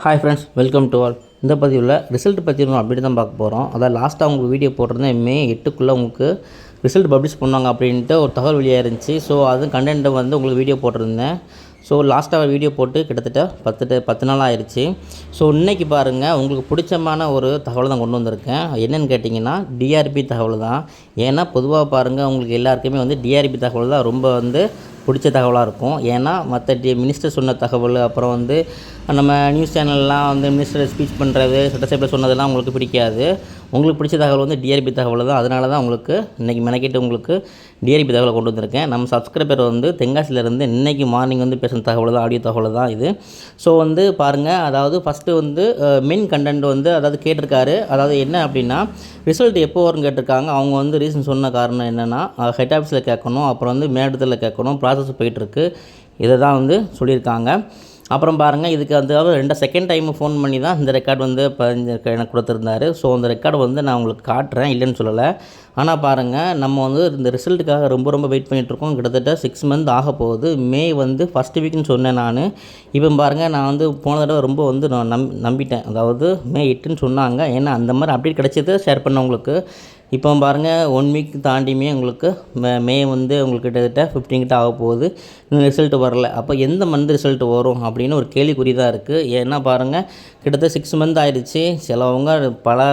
Hi friends, welcome to all. இந்த பதிவில் result பற்றி ஒரு அப்டேட் தான் பார்க்க போகிறோம். அதாவது லாஸ்ட்டாக உங்களுக்கு வீடியோ போட்டிருந்தேன், மே 8க்குள்ளே உங்களுக்கு ரிசல்ட் பப்ளிஷ் பண்ணுவாங்க அப்படின்ட்டு ஒரு தகவல் வெளியாக இருந்துச்சு. ஸோ அது கண்டென்ட்டை வந்து உங்களுக்கு வீடியோ போட்டிருந்தேன். ஸோ லாஸ்ட்டாக வீடியோ போட்டு கிட்டத்தட்ட 10 நாள் ஆயிடுச்சு. ஸோ இன்றைக்கி பாருங்கள், உங்களுக்கு பிடிச்சமான ஒரு தகவல் தான் கொண்டு வந்திருக்கேன். என்னென்னு கேட்டிங்கன்னா டிஆர்பி தகவல் தான். ஏன்னா பொதுவாக பாருங்கள், உங்களுக்கு எல்லாருக்குமே வந்து டிஆர்பி தகவல் தான் ரொம்ப பிடிச்ச தகவலாக இருக்கும். ஏன்னா மற்ற மினிஸ்டர் சொன்ன தகவல், அப்புறம் நம்ம நியூஸ் சேனல்லாம் மினிஸ்டர் ஸ்பீச் பண்ணுறது, சட்டசபையில் சொன்னதெல்லாம் உங்களுக்கு பிடிக்காது. உங்களுக்கு பிடிச்ச தகவல் டிஆர்பி தகவல் தான். அதனால தான் உங்களுக்கு இன்றைக்கி மெனக்கிட்டு உங்களுக்கு டிஆர்பி தகவலை கொண்டு வந்திருக்கேன். நம்ம சப்ஸ்கிரைபர் தென்காசியிலேருந்து இன்றைக்கி மார்னிங் பேசுகிற தகவல் தான், ஆடியோ தகவல் தான் இது. ஸோ பாருங்கள், அதாவது ஃபஸ்ட்டு மெயின் கண்டென்ட் அதாவது கேட்டிருக்காரு. அதாவது என்ன அப்படின்னா, ரிசல்ட் எப்போ வரும்னு கேட்டிருக்காங்க. அவங்க ரீசன் சொன்ன காரணம் என்னென்னா, ஹெட் ஆஃபீஸில் கேட்கணும், அப்புறம் மேலிடத்தில் கேட்கணும், ப்ராசஸ் போயிட்டுருக்கு. இதை தான் சொல்லியிருக்காங்க. அப்புறம் பாருங்கள், இதுக்கு செகண்ட் டைம் ஃபோன் பண்ணி தான் இந்த ரெக்கார்டு எனக்கு கொடுத்துருந்தாரு. ஸோ அந்த ரெக்கார்டு நான் உங்களுக்கு காட்டுறேன், இல்லைன்னு சொல்லலை. ஆனால் பாருங்கள், நம்ம இந்த ரிசல்ட்டுக்காக ரொம்ப வெயிட் பண்ணிகிட்ருக்கோம். கிட்டத்தட்ட 6 மந்த் ஆக போகுது. மே ஃபஸ்ட் வீக்குன்னு சொன்னேன் நான். இப்போ பாருங்கள், நான் போன தடவை ரொம்ப நான் நம்பிட்டேன். அதாவது மே 8ன்னு சொன்னாங்க. ஏன்னா அந்த மாதிரி அப்டேட் கிடைச்சது ஷேர் பண்ண உங்களுக்கு. இப்போ பாருங்கள், 1 வீக் தாண்டியுமே உங்களுக்கு மே உங்களுக்கு கிட்டத்தட்ட 15 கிட்ட ஆக போகுது. இன்னும் ரிசல்ட்டு வரல. அப்போ எந்த மந்த் ரிசல்ட் வரும் அப்படின்னு ஒரு கேள்விக்குறி தான் இருக்குது. ஏன்னா பாருங்கள், கிட்டத்தட்ட 6 மந்த் ஆயிடுச்சு. சிலவங்க பல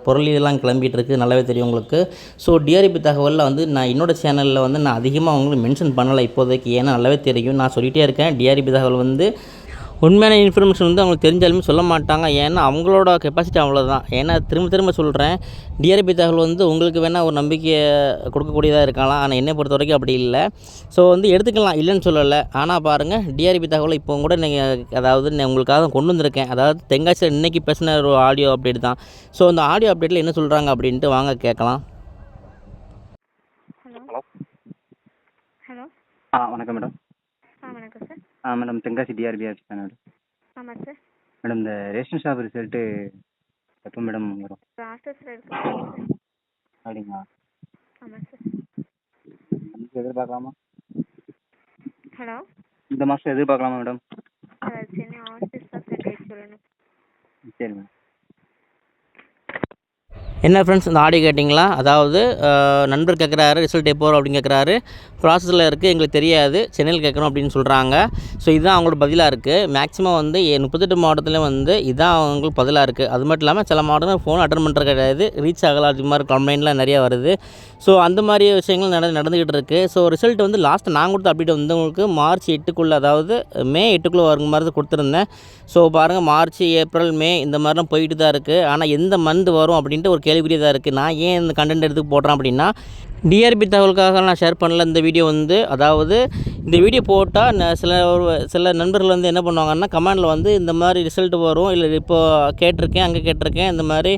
பொருளெல்லாம் கிளம்பிகிட்டு இருக்குது, நல்லாவே தெரியும் உங்களுக்கு. ஸோ டிஆர்பி தகவலில் நான் என்னோடய சேனலில் நான் அதிகமாக அவங்களுக்கு மென்ஷன் பண்ணலை இப்போதைக்கு. ஏன்னா நல்லாவே தெரியும், நான் சொல்லிகிட்டே இருக்கேன். டிஆர்பி தகவல் உண்மையான இன்ஃபர்மேஷன் அவங்களுக்கு தெரிஞ்சாலுமே சொல்ல மாட்டாங்க. ஏன்னா அவங்களோட கெப்பாசிட்டி அவ்வளோதான். ஏன்னா திரும்ப சொல்கிறேன், டிஆர்பி தகவல் உங்களுக்கு வேணால் ஒரு நம்பிக்கையை கொடுக்கக்கூடியதாக இருக்கலாம். ஆனால் என்னை பொறுத்த வரைக்கும் அப்படி இல்லை. ஸோ எடுத்துக்கலாம், இல்லைன்னு சொல்லலை. ஆனால் பாருங்கள், டிஆர்பி தகவலை இப்போ கூட நீங்கள் நான் உங்களுக்காக கொண்டு வந்திருக்கேன். அதாவது தென்காசியில் இன்றைக்கி பேசின ஒரு ஆடியோ அப்டேட் தான். ஸோ அந்த ஆடியோ அப்டேட்டில் என்ன சொல்கிறாங்க அப்படின்ட்டு வாங்க கேட்கலாம். ஹலோ. வணக்கம் மேடம். வணக்கம் sir. Madam, Tenkasi TRB office தான் மேடம். ஆமாம் சார். மேடம், இந்த ரேஷன் ஷாப் ரிசல்ட்டு எப்போ மேடம் வரும்? ப்ராசஸில் இருக்கு. அப்படிங்களா? ஆமாம் சார். எதிர்பார்க்கலாமா? ஹலோ. இந்த மாதம் எதிர்பார்க்கலாமா மேடம்? சென்னை ஆஃபீஸ் தான் சார் டேட் சொல்லணும். சரி மேடம். என்ன ஃப்ரெண்ட்ஸ், இந்த ஆடியோ கேட்டிங்களா? அதாவது நண்பர் கேட்குறாரு, ரிசல்ட் எப்போ வரும் அப்படின்னு கேட்குறாரு. ப்ராசஸில் இருக்குது, எங்களுக்கு தெரியாது, சென்னையில் கேட்குறோம் அப்படின்னு சொல்கிறாங்க. ஸோ இதுதான் அவங்களோட பதிலாக இருக்குது. மேக்ஸிமம் 38 மாவட்டத்தில் இதுதான் அவங்களுக்கு பதிலாக இருக்குது. அது மட்டும் இல்லாமல் சில மாவட்டங்கள் ஃபோன் அட்டன் பண்ணுறது கிடையாது, ரீச் ஆகலாம், அது மாதிரி கம்ப்ளைண்ட்லாம் நிறையா வருது. ஸோ அந்த மாதிரி விஷயங்கள் நடந்துக்கிட்டு இருக்குது. ஸோ ரிசல்ட் லாஸ்ட்டு நான் கொடுத்த அப்டேட் உங்களுக்கு மார்ச் 8க்குள்ளே, அதாவது மே 8க்குள்ளே வருங்க மாதிரி தான் கொடுத்துருந்தேன். ஸோ பாருங்கள், மார்ச், ஏப்ரல், மே இந்த மாதிரிலாம் போயிட்டு தான் இருக்குது. ஆனால் எந்த மந்த் வரும் அப்படின்ட்டு ஒரு கேள்விக்குறியாக இருக்குது. நான் ஏன் இந்த கண்டென்ட் எடுத்து போடுறேன் அப்படின்னா, டிஆர்பி தகவலுக்காக நான் ஷேர் பண்ணல இந்த வீடியோ. அதாவது இந்த வீடியோ போட்டால் சில நண்பர்கள் என்ன பண்ணுவாங்கன்னா, கமெண்டில் இந்த மாதிரி ரிசல்ட் வரும், இல்லை இப்போ கேட்டிருக்கேன், அங்கே கேட்டிருக்கேன், இந்த மாதிரி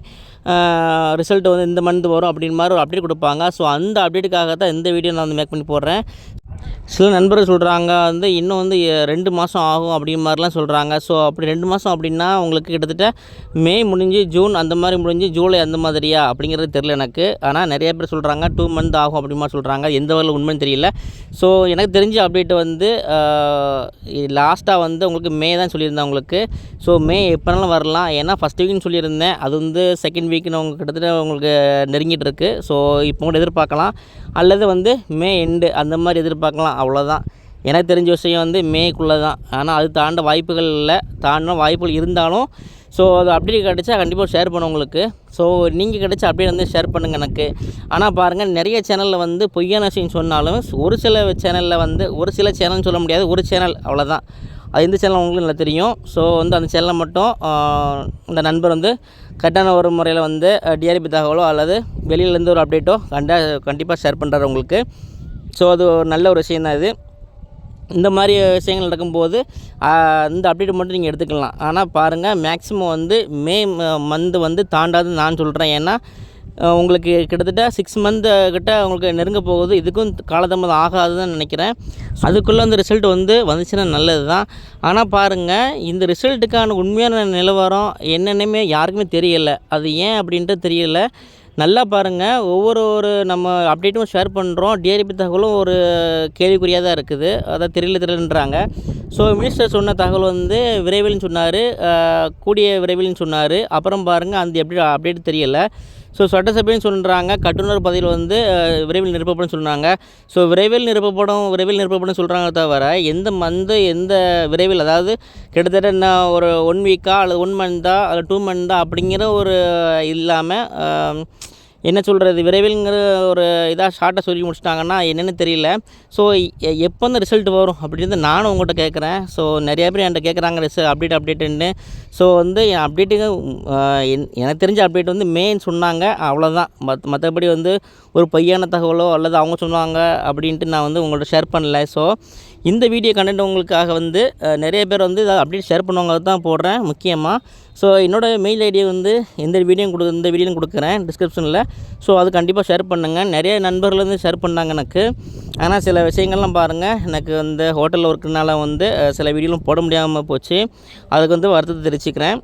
ரிசல்ட் இந்த மந்த் வரும் அப்படின்னு மாதிரி ஒரு அப்டேட் கொடுப்பாங்க. ஸோ அந்த அப்டேட்டுக்காக தான் இந்த வீடியோ நான் மேக் பண்ணி போடுறேன். சில நண்பர்கள் சொல்கிறாங்க இன்னும் 2 மாதம் ஆகும் அப்படிங்கிற மாதிரிலாம் சொல்கிறாங்க. ஸோ அப்படி 2 மாதம் அப்படின்னா உங்களுக்கு கிட்டத்தட்ட மே முடிஞ்சு ஜூன் அந்த மாதிரி முடிஞ்சு ஜூலை அந்த மாதிரியா அப்படிங்கிறது தெரில எனக்கு. ஆனால் நிறைய பேர் சொல்கிறாங்க 2 மந்த் ஆகும் அப்படி மாதிரி சொல்கிறாங்க. எந்த வகையில் உண்மைன்னு தெரியல. ஸோ எனக்கு தெரிஞ்ச அப்டேட் லாஸ்ட்டாக உங்களுக்கு மே தான் சொல்லியிருந்தேன் உங்களுக்கு. ஸோ மே எப்போனாலும் வரலாம். ஏன்னா ஃபஸ்ட் வீக்னு சொல்லியிருந்தேன், அது செகண்ட் வீக்குன்னு கிட்டத்தட்ட உங்களுக்கு நெருங்கிட்டு இருக்குது. ஸோ இப்போ கூட எதிர்பார்க்கலாம், அல்லது மே எண்டு அந்த மாதிரி எதிர்பார்க்கலாம். அவ்வளோதான் எனக்கு தெரிஞ்ச விஷயம் மேக்குள்ளே தான். ஆனால் அது தாண்ட வாய்ப்புகள் இல்லை. தாண்டின வாய்ப்புகள் இருந்தாலும் ஸோ அது அப்டேட் கிடச்சா கண்டிப்பாக ஷேர் பண்ணும் உங்களுக்கு. ஸோ நீங்கள் கிடச்ச அப்டேட் ஷேர் பண்ணுங்கள் எனக்கு. ஆனால் பாருங்கள், நிறைய சேனலில் பொய்யான விஷயம் சொன்னாலும் ஒரு சில சேனலில் ஒரு சில சேனல்னு சொல்ல முடியாது, ஒரு சேனல் அவ்வளோதான். அது எந்த சேனல் உங்களுக்கு நல்லா தெரியும். ஸோ அந்த சேனலில் மட்டும் இந்த நண்பர் கரெக்டான ஒரு முறையில் டிஆர்பி தகவலோ அல்லது வெளியிலேருந்து ஒரு அப்டேட்டோ கண்டிப்பாக ஷேர் பண்ணுறாரு உங்களுக்கு. ஸோ அது ஒரு நல்ல ஒரு விஷயந்தான் இது. இந்த மாதிரி விஷயங்கள் நடக்கும்போது இந்த அப்டேட் மட்டும் நீங்கள் எடுத்துக்கலாம். ஆனால் பாருங்கள், மேக்ஸிமம் மே மந்த் தாண்டாதுன்னு நான் சொல்கிறேன். ஏன்னா உங்களுக்கு கிட்டத்தட்ட 6 மந்த் கிட்ட உங்களுக்கு நெருங்க போகுது. இதுக்கும் காலதாமதம் ஆகாதுன்னு நினைக்கிறேன். அதுக்குள்ளே ரிசல்ட் வந்துச்சுன்னா நல்லது தான். ஆனால் பாருங்கள், இந்த ரிசல்ட்டுக்கான உண்மையான நிலவரம் என்னென்னமே யாருக்குமே தெரியலை. அது ஏன் அப்படின்ட்டு தெரியலை. நல்லா பாருங்கள், ஒவ்வொரு நம்ம அப்டேட்டும் ஷேர் பண்ணுறோம். டிஆர்பி தகவலும் ஒரு கேள்விக்குறியாக தான் இருக்குது. அதான் தெரியலன்றாங்க. ஸோ மினிஸ்டர் சொன்ன தகவல் வந்து விரைவில்னு சொன்னார், கூடிய விரைவில்னு சொன்னார். அப்புறம் பாருங்கள் அந்த அப்டேட் தெரியலை. ஸோ சட்டசபைன்னு சொல்கிறாங்க, கட்டுநர் பதவியில் வந்து விரைவில் நிரப்பப்படும் சொன்னாங்க. ஸோ விரைவில் நிரப்பப்படும் சொல்கிறாங்க தவிர எந்த விரைவில், அதாவது கிட்டத்தட்ட என்ன ஒரு 1 வீக்கா அல்லது 1 மந்த்தா அல்லது 2 மந்த்தா அப்படிங்கிற ஒரு இல்லாமல் என்ன சொல்கிறது, விரைவில்ங்கிற ஒரு இதாக ஷார்ட்டாக சொல்லி முடிச்சிட்டாங்கன்னா என்னென்னு தெரியல. ஸோ எப்போ அந்த ரிசல்ட் வரும் அப்படின்னு நானும் உங்கள்கிட்ட கேட்குறேன். ஸோ நிறையா பேர் என்கிட்ட கேட்குறாங்க அப்டேட்டுன்னு. ஸோ வந்து என் அப்டேட்டுங்க எனக்கு தெரிஞ்ச அப்டேட் வந்து மேன்னு சொன்னாங்க, அவ்வளோதான். மற்றபடி வந்து ஒரு பொய்யான தகவலோ அல்லது அவங்க சொன்னாங்க அப்படின்ட்டு நான் வந்து உங்கள்கிட்ட ஷேர் பண்ணல. ஸோ இந்த வீடியோ கண்டென்ட் உங்களுக்காக வந்து நிறைய பேர் வந்து இதை அப்டேட் ஷேர் பண்ணுவாங்க, தான் போடுறேன் முக்கியமாக. ஸோ என்னோடய மெயில் ஐடியை வந்து இந்த வீடியோவும் கொடுக்குறேன் டிஸ்கிரிப்ஷனில். ஸோ அது கண்டிப்பாக ஷேர் பண்ணுங்கள். நிறைய நண்பர்கள் வந்து ஷேர் பண்ணாங்க எனக்கு. ஆனால் சில விஷயங்கள்லாம் பாருங்கள், எனக்கு வந்து ஹோட்டலில் ஒர்க்குனால வந்து சில வீடியோலாம் போட முடியாமல் போச்சு. அதுக்கு வந்து வருத்தத்தை தெரிவிச்சுக்கிறேன்.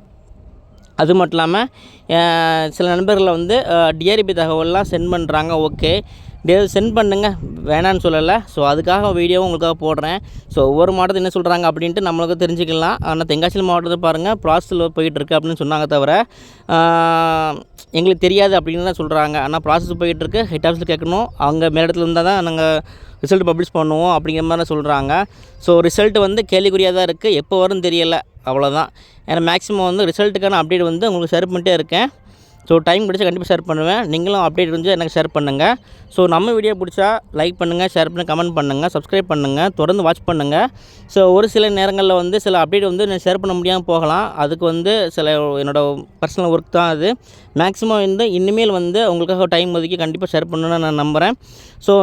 அது மட்டும் இல்லாமல் சில நண்பர்களை வந்து டிஆர்பி தகவல்லாம் சென்ட் பண்ணுறாங்க. ஓகே, சென்ட் பண்ணுங்கள், வேணான்னு சொல்லலை. ஸோ அதுக்காக வீடியோவும் உங்களுக்காக போடுறேன். ஸோ ஒவ்வொரு மாவட்டத்தில் என்ன சொல்கிறாங்க அப்படின்ட்டு நம்மளுக்கு தெரிஞ்சுக்கலாம். ஆனால் தென்காசி மாவட்டத்தில் பாருங்கள் ப்ராசஸில் போயிட்டுருக்கு அப்படின்னு சொன்னாங்க தவிர எங்களுக்கு தெரியாது அப்படின்னு தான் சொல்கிறாங்க. ஆனால் ப்ராசஸ் போயிட்டுருக்கு, ஹெட் ஆஃபீஸில் கேட்கணும், அவங்க மேலிடத்தில் இருந்தால் தான் நாங்கள் ரிசல்ட் பப்ளிஷ் பண்ணுவோம் அப்படிங்கிற மாதிரி சொல்கிறாங்க. ஸோ ரிசல்ட் வந்து கேள்விக்குறியாக தான் இருக்குது, எப்போ வரும்னு தெரியலை, அவ்வளோதான். ஏன்னா மேக்ஸிமம் வந்து ரிசல்ட்டுக்கான அப்டேட் வந்து உங்களுக்கு ஷேர் பண்ணிட்டே இருக்கேன். ஸோ டைம் பிடிச்சா கண்டிப்பாக ஷேர் பண்ணுவேன். நீங்களும் அப்டேட் இருந்துச்சு எனக்கு ஷேர் பண்ணுங்கள். ஸோ நம்ம வீடியோ பிடிச்சா லைக் பண்ணுங்கள், ஷேர் பண்ணுங்கள், கமெண்ட் பண்ணுங்கள், சப்ஸ்கிரைப் பண்ணுங்கள், தொடர்ந்து வாட்ச் பண்ணுங்கள். ஸோ ஒரு சில நேரங்களில் வந்து சில அப்டேட் வந்து நான் ஷேர் பண்ண முடியாமல் போகலாம். அதுக்கு வந்து சில என்னோடய பர்சனல் ஒர்க் தான் அது. மேக்ஸிமம் வந்து இனிமேல் வந்து உங்களுக்காக டைம் ஒதுக்கி கண்டிப்பாக ஷேர் பண்ணணும்னு நான் நம்புகிறேன். ஸோ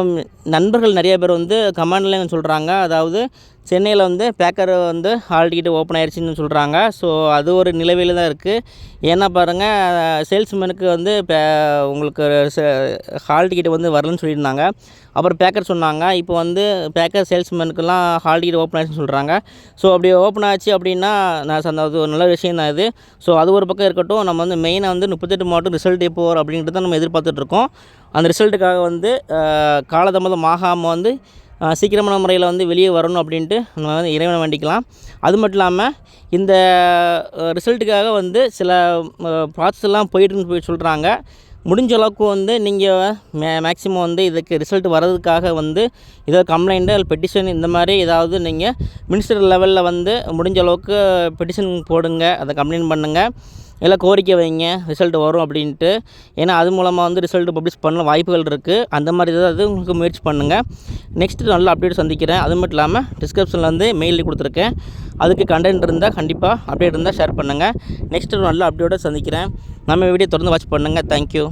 நண்பர்கள் நிறைய பேர் வந்து கமெண்ட்லேயும் சொல்கிறாங்க, அதாவது சென்னையில் வந்து பேக்கர் வந்து ஹால் டிக்கெட் ஓப்பன் ஆயிடுச்சுன்னு சொல்கிறாங்க. ஸோ அது ஒரு நிலவையில் தான் இருக்குது. ஏன்னா பாருங்கள், சேல்ஸ்மேனுக்கு வந்து உங்களுக்கு ஹால் டிக்கெட் வந்து வரலன்னு சொல்லியிருந்தாங்க. அப்புறம் பேக்கர் சொன்னாங்க, இப்போ வந்து பேக்கர் சேல்ஸ்மேனுக்கெல்லாம் ஹால் டிக்கெட் ஓப்பன் ஆயிடுச்சுன்னு சொல்கிறாங்க. ஸோ அப்படி ஓப்பன் ஆச்சு அப்படின்னா அது ஒரு நல்ல விஷயம் தான் இது. ஸோ அது ஒரு பக்கம் இருக்கட்டும். நம்ம வந்து மெயினாக வந்து 38 மாவட்டம் ரிசல்ட் எப்போ வரும் அப்படின்ட்டு தான் நம்ம எதிர்பார்த்துட்ருக்கோம். அந்த ரிசல்ட்டுக்காக வந்து காலதாமதம் ஆகாமல் வந்து சீக்கிரமான முறையில் வந்து வெளியே வரணும் அப்படின்ட்டு நம்ம வந்து இறைவனை வேண்டிக்கலாம். அது மட்டும் இல்லாமல் இந்த ரிசல்ட்டுக்காக வந்து சில ப்ராசஸ் எல்லாம் போயிட்டுன்னு சொல்கிறாங்க. முடிஞ்ச அளவுக்கு வந்து நீங்கள் மேக்ஸிமம் வந்து இதுக்கு ரிசல்ட் வர்றதுக்காக வந்து ஏதாவது கம்ப்ளைண்ட்டு அல்லது பெட்டிஷன் இந்த மாதிரி ஏதாவது நீங்கள் மினிஸ்டர் லெவலில் வந்து முடிஞ்ச அளவுக்கு பெட்டிஷன் போடுங்க, அதை கம்ப்ளைண்ட் பண்ணுங்கள், எல்லாம் கோரிக்கை வைங்க ரிசல்ட் வரும் அப்படின்ட்டு. ஏன்னா அது மூலமாக வந்து ரிசல்ட் பப்ளிஷ் பண்ண வாய்ப்புகள் இருக்குது. அந்த மாதிரி ஏதாவது உங்களுக்கு முயற்சி பண்ணுங்கள். நெக்ஸ்ட்டு நல்ல அப்டேட் சந்திக்கிறேன். அது மட்டும் இல்லாமல் டிஸ்கிரிப்ஷனில் வந்து மெயில் கொடுத்துருக்கேன், அதுக்கு கண்டென்ட் இருந்தால் கண்டிப்பாக அப்டேட் இருந்தால் ஷேர் பண்ணுங்கள். நெக்ஸ்ட்டு நல்ல அப்டேட்டோடு சந்திக்கிறேன். நம்ம வீடியோ தொடர்ந்து வாட்ச் பண்ணுங்கள். தேங்க்யூ.